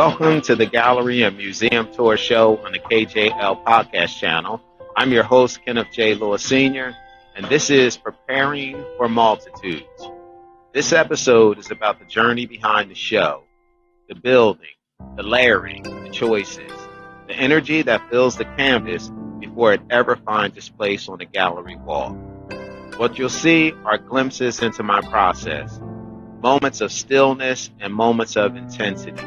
Welcome to the Gallery and Museum Tour Show on the KJL Podcast Channel. I'm your host, Kenneth J. Sr., and this is Preparing for Multitudes. This episode is about the journey behind the show, the building, the layering, the choices, the energy that fills the canvas before it ever finds its place on the gallery wall. What you'll see are glimpses into my process, moments of stillness and moments of intensity,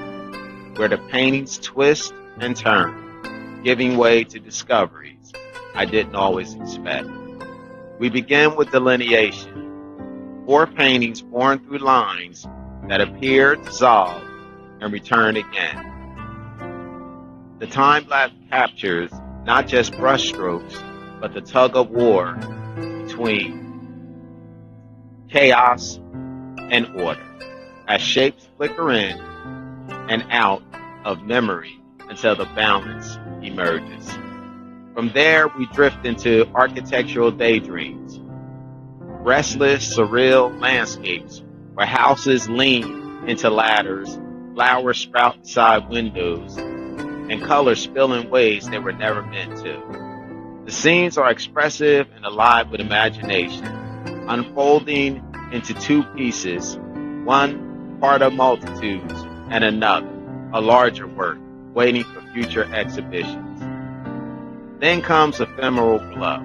where the paintings twist and turn, giving way to discoveries I didn't always expect. We begin with Delineation, 4 paintings born through lines that appear, dissolve, and return again. The time-lapse captures not just brushstrokes, but the tug-of-war between chaos and order, as shapes flicker in and out of memory until the balance emerges. From there, we drift into architectural daydreams, restless, surreal landscapes where houses lean into ladders, flowers sprout beside windows, and colors spill in ways they were never meant to. The scenes are expressive and alive with imagination, unfolding into 2 pieces, one part of multitudes and another, a larger work, waiting for future exhibitions. Then comes Ephemeral Glow.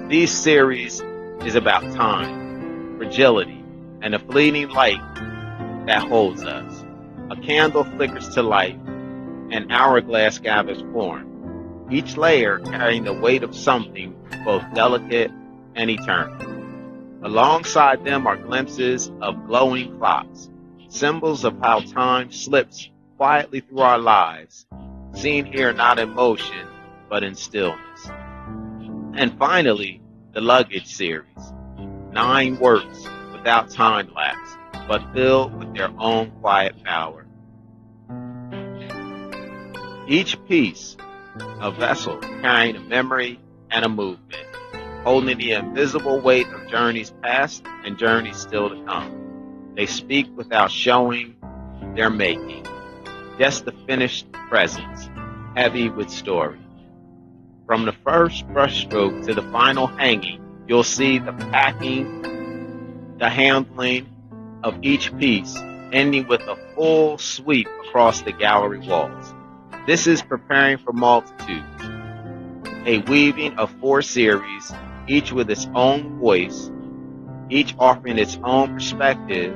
This series is about time, fragility, and a fleeting light that holds us. A candle flickers to life, an hourglass gathers form, each layer carrying the weight of something both delicate and eternal. Alongside them are glimpses of glowing clocks, symbols of how time slips quietly through our lives, seen here not in motion, but in stillness. And finally, the Luggage series, 9 works without time lapse, but filled with their own quiet power. Each piece, a vessel carrying a memory and a movement, holding the invisible weight of journeys past and journeys still to come. They speak without showing their making, just the finished presence, heavy with story. From the first brushstroke to the final hanging, you'll see the packing, the handling of each piece, ending with a full sweep across the gallery walls. This is Preparing for Multitudes, a weaving of 4 series, each with its own voice, each offering its own perspective.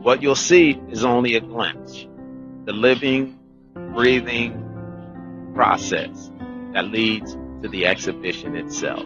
What you'll see is only a glimpse, the living, breathing process that leads to the exhibition itself.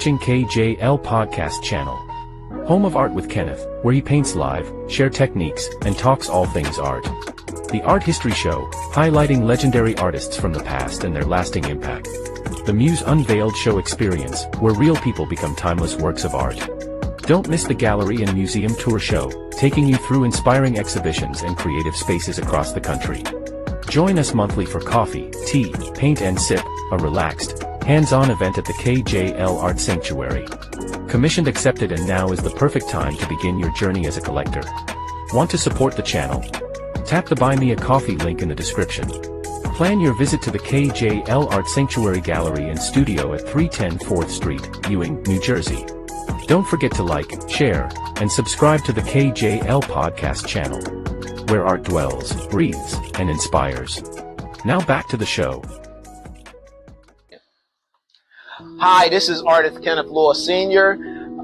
watching KJL Podcast Channel, home of Art with Kenneth, where he paints live, share techniques, and talks all things art. The Art History Show, highlighting legendary artists from the past and their lasting impact. The Muse Unveiled Show Experience, where real people become timeless works of art. Don't miss the Gallery and Museum Tour Show, taking you through inspiring exhibitions and creative spaces across the country. Join us monthly for coffee, tea, paint and sip, a relaxed, hands-on event at the KJL Art Sanctuary. Commissioned accepted, and now is the perfect time to begin your journey as a collector. Want to support the channel? Tap the Buy Me a Coffee link in the description. Plan your visit to the KJL Art Sanctuary Gallery and Studio at 310 4th Street, Ewing, New Jersey. Don't forget to like, share, and subscribe to the KJL Podcast Channel, where art dwells, breathes, and inspires. Now back to the show. Hi, this is artist Kenneth J. Sr.,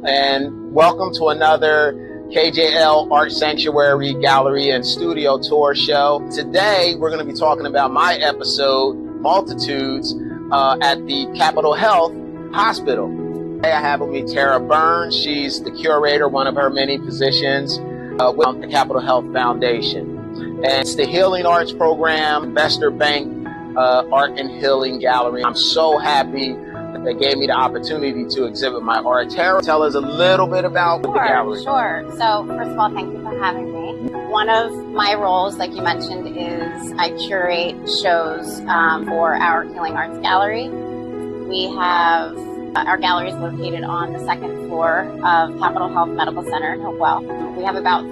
and welcome to another KJL Art Sanctuary Gallery and Studio Tour Show. Today, we're going to be talking about my episode, Multitudes, at the Capitol Health Hospital. Today, I have with me Tara Burns. She's the curator, one of her many positions with the Capitol Health Foundation. And it's the Healing Arts Program, Investor Bank Art and Healing Gallery. I'm so happy that they gave me the opportunity to exhibit my art. Tara, tell us a little bit about the gallery. Sure. So first of all, thank you for having me. One of my roles, like you mentioned, is I curate shows for our Healing Arts Gallery. We have our gallery is located on the second floor of Capitol Health Medical Center in Hopewell. We have about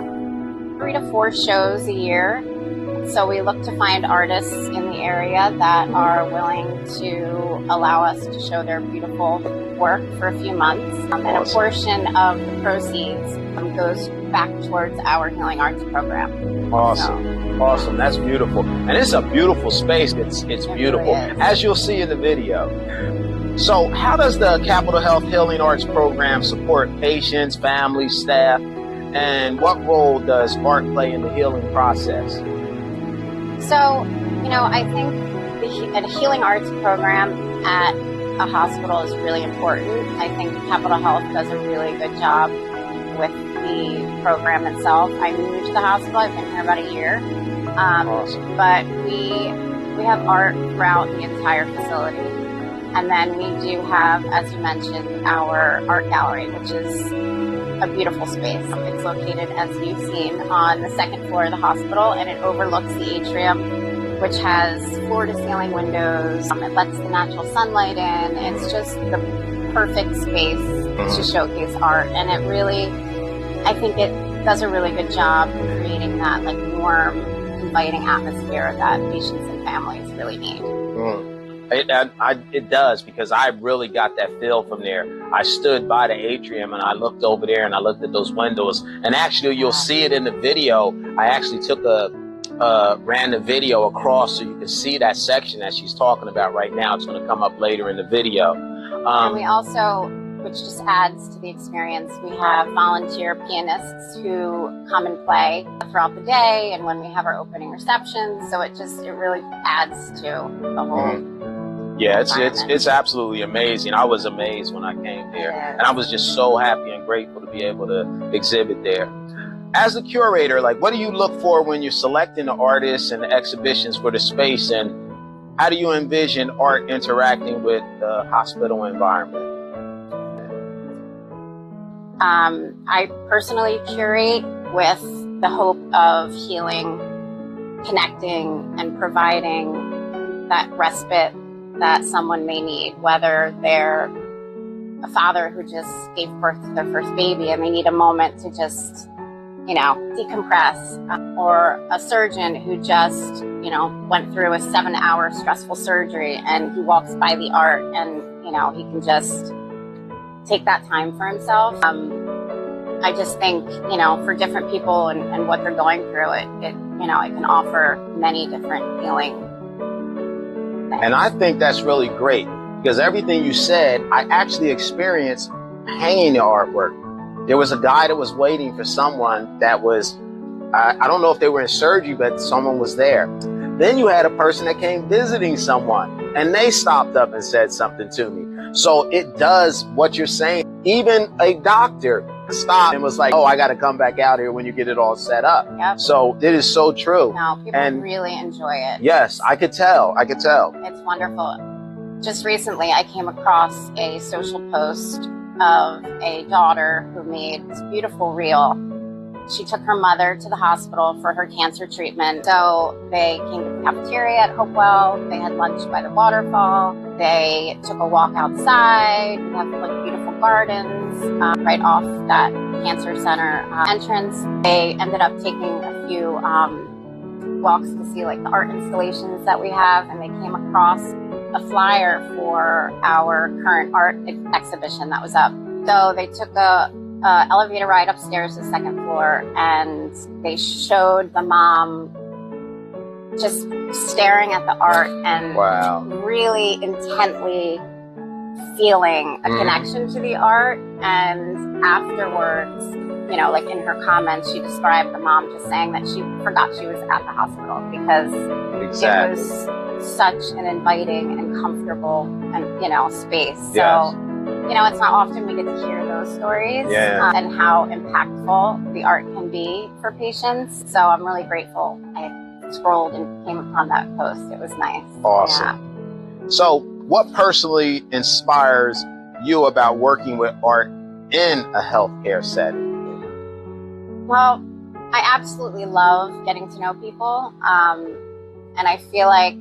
3 to 4 shows a year. So we look to find artists in the area that are willing to allow us to show their beautiful work for a few months. And a portion of the proceeds goes back towards our Healing Arts program. Awesome. Awesome. That's beautiful. And it's a beautiful space. It's beautiful, really as you'll see in the video. So how does the Capitol Health Healing Arts Program support patients, families, staff, and what role does art play in the healing process? So, I think a healing arts program at a hospital is really important. I think Capitol Health does a really good job with the program itself. I'm new to the hospital. I've been here about a year. Awesome. But we have art throughout the entire facility. And then we do have, as you mentioned, our art gallery, which is a beautiful space. It's located, as you've seen, on the second floor of the hospital, and it overlooks the atrium, which has floor-to-ceiling windows. It lets the natural sunlight in. It's just the perfect space to showcase art, and it really, I think it does a really good job creating that warm, inviting atmosphere that patients and families really need. It does, because I really got that feel from there. I stood by the atrium and I looked over there and I looked at those windows, and actually you'll see it in the video. I actually ran the video across so you can see that section that she's talking about right now. It's going to come up later in the video. And we also, which just adds to the experience, we have volunteer pianists who come and play throughout the day and when we have our opening receptions. So it really adds to the whole. Yeah, it's absolutely amazing. I was amazed when I came there, and I was just so happy and grateful to be able to exhibit there. As a curator, what do you look for when you're selecting the artists and the exhibitions for the space, and how do you envision art interacting with the hospital environment? I personally curate with the hope of healing, connecting, and providing that respite that someone may need, whether they're a father who just gave birth to their first baby and they need a moment to just, decompress, or a surgeon who just, went through a 7-hour stressful surgery and he walks by the art and, he can just take that time for himself. I just think, for different people and what they're going through, it can offer many different healing things. And I think that's really great, because everything you said, I actually experienced hanging the artwork. There was a guy that was waiting for someone that was, I don't know if they were in surgery, but someone was there. Then you had a person that came visiting someone, and they stopped up and said something to me. So it does what you're saying. Even a doctor stopped and was like, oh, I got to come back out here when you get it all set up. Yep. So it is so true. No, people really enjoy it. Yes, I could tell. It's wonderful. Just recently, I came across a social post of a daughter who made this beautiful reel. She took her mother to the hospital for her cancer treatment. So they came to the cafeteria at Hopewell. They had lunch by the waterfall. They took a walk outside. We have like beautiful gardens right off that cancer center entrance. They ended up taking a few walks to see like the art installations that we have, and they came across a flyer for our current art exhibition that was up. So they took a elevator ride upstairs to the second floor, and they showed the mom just staring at the art and really intently feeling a connection to the art. And afterwards, you know, like in her comments, she described the mom just saying that she forgot she was at the hospital because it was such an inviting and comfortable and, you know, space. Yes. So, you know, it's not often we get to hear those stories and how impactful the art can be for patients. So I'm really grateful. I scrolled and came upon that post. It was nice. Awesome. Yeah. So what personally inspires you about working with art in a healthcare setting? Well, I absolutely love getting to know people. And I feel like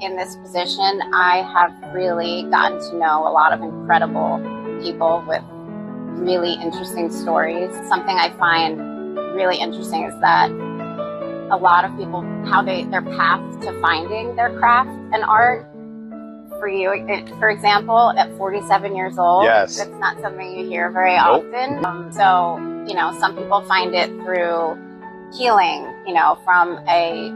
in this position, I have really gotten to know a lot of incredible people with really interesting stories. Something I find really interesting is that a lot of people, how their path to finding their craft and art. For you, for example, at 47 years old, that's not something you hear very often. So, you know, some people find it through healing, you know, from a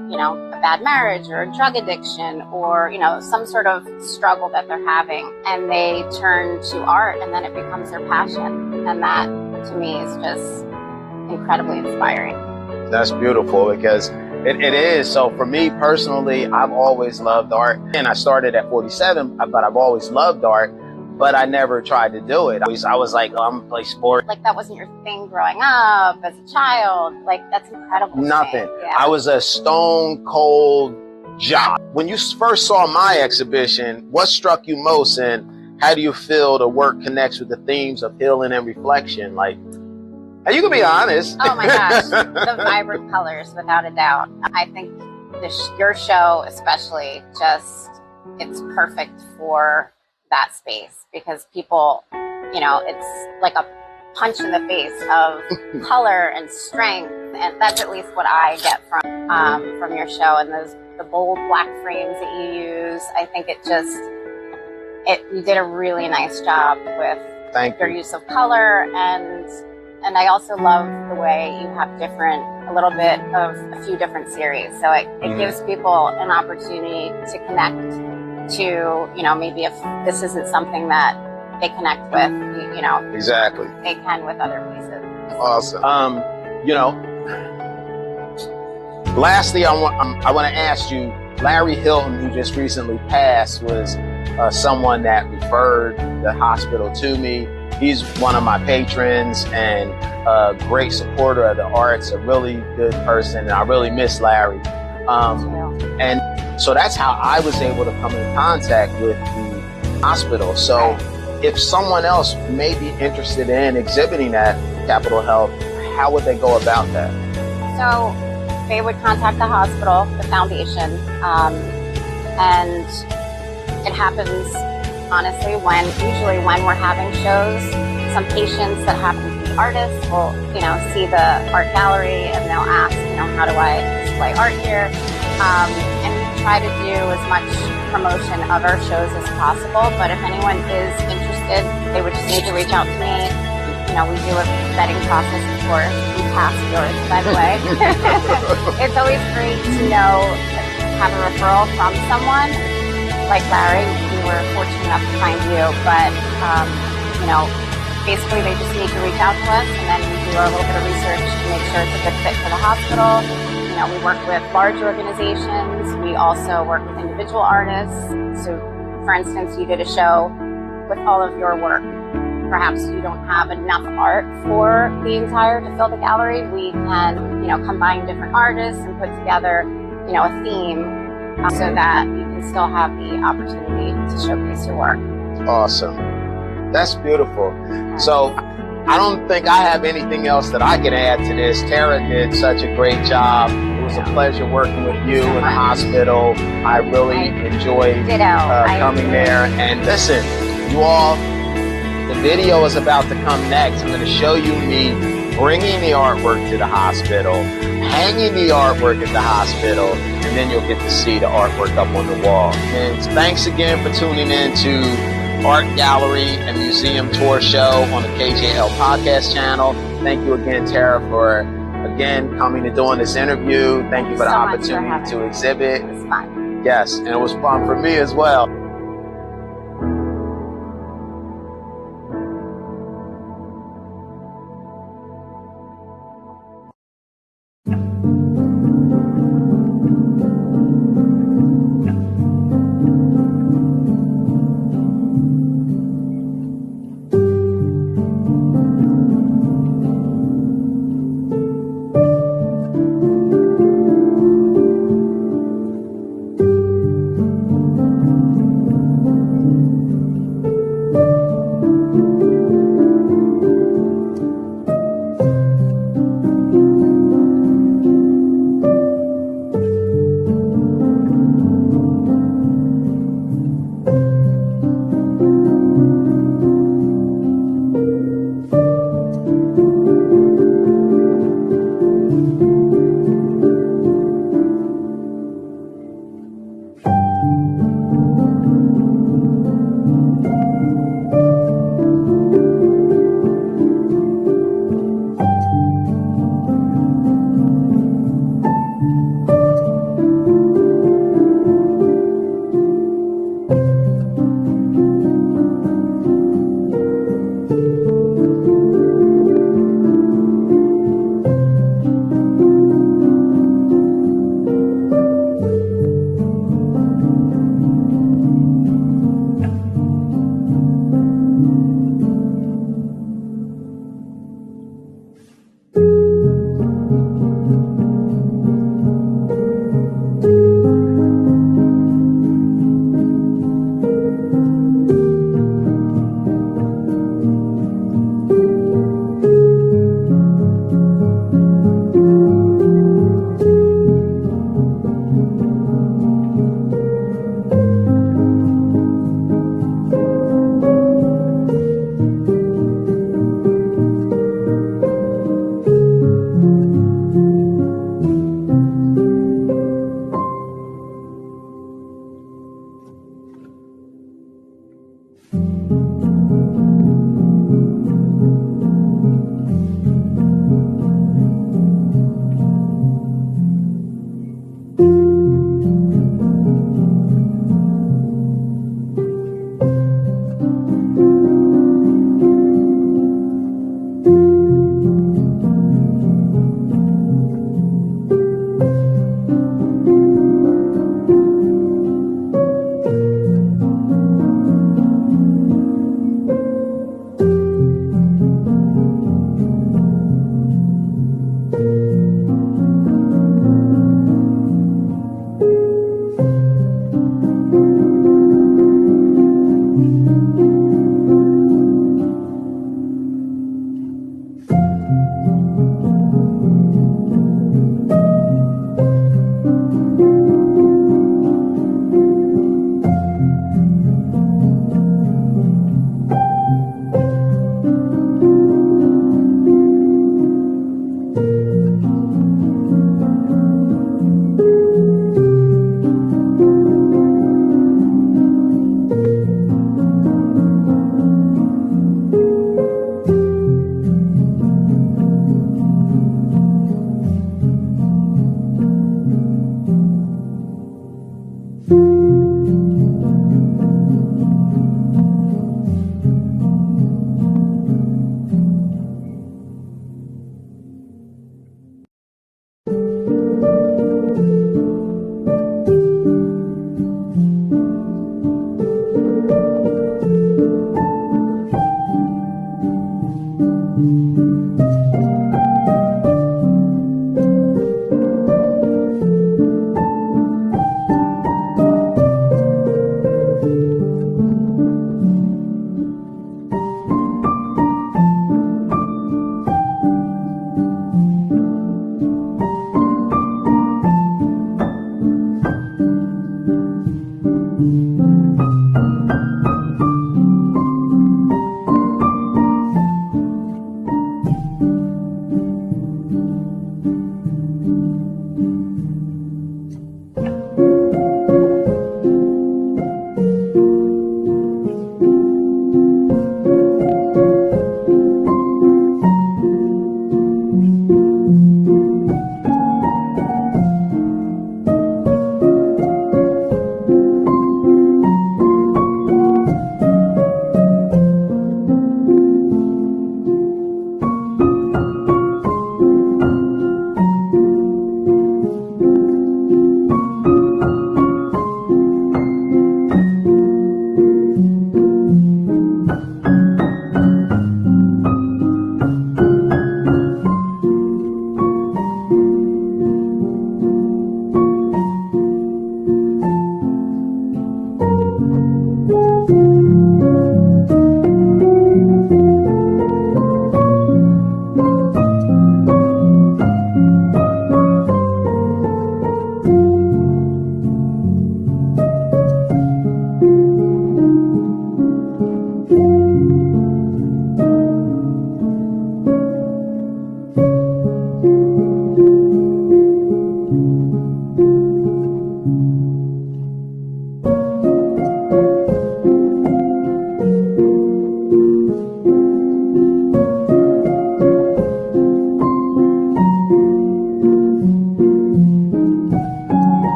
bad marriage or a drug addiction or, you know, some sort of struggle that they're having, and they turn to art and then it becomes their passion. And that to me is just incredibly inspiring. That's beautiful because it is. So for me personally, I've always loved art, and I started at 47, but I've always loved art. But I never tried to do it. I was like, oh, I'm gonna play sport. Like that wasn't your thing growing up as a child. Like that's incredible. Nothing. Yeah. I was a stone cold jock. When you first saw my exhibition, what struck you most, and how do you feel the work connects with the themes of healing and reflection? Like, and you can be honest. Oh my gosh, the vibrant colors, without a doubt. I think your show especially it's perfect for that space because people, you know, it's like a punch in the face of color and strength, and that's at least what I get from your show. And the bold black frames that you use, I think you did a really nice job with your use of color, and I also love the way you have a few different series. So it gives people an opportunity to connect to, you know, maybe if this isn't something that they connect with, you know, exactly, they can with other pieces. Awesome. You know, lastly, I want to ask you, Larry Hilton, who just recently passed, was someone that referred the hospital to me. He's one of my patrons and a great supporter of the arts, a really good person, and I really miss Larry. And so that's how I was able to come in contact with the hospital. So if someone else may be interested in exhibiting at Capitol Health, how would they go about that? So they would contact the hospital, the foundation, and it happens honestly usually when we're having shows. Some patients that happen to be artists will, you know, see the art gallery and they'll ask, you know, how do I display art here? And we try to do as much promotion of our shows as possible. But if anyone is interested, they would just need to reach out to me. You know, we do a vetting process, of course. We pass yours, by the way. It's always great to have a referral from someone like Larry. We were fortunate enough to find you, but you know, basically they just need to reach out to us, and then we do a little bit of research to make sure it's a good fit for the hospital. You know, we work with large organizations. We also work with individual artists. So, for instance, you did a show with all of your work, perhaps you don't have enough art for the entire to fill the gallery, we can, combine different artists and put together, a theme so that you can still have the opportunity to showcase your work. Awesome. That's beautiful. So I don't think I have anything else that I can add to this. Tara did such a great job. It was a pleasure working with you in the hospital. I really enjoyed coming there. And listen, you all, the video is about to come next. I'm going to show you me bringing the artwork to the hospital, hanging the artwork at the hospital, and then you'll get to see the artwork up on the wall. And thanks again for tuning in to Art Gallery and Museum Tour Show on the KJL Podcast Channel. Thank you again, Tara, for again coming and doing this interview. Thank you for the opportunity to exhibit. It was fun. Yes, and it was fun for me as well.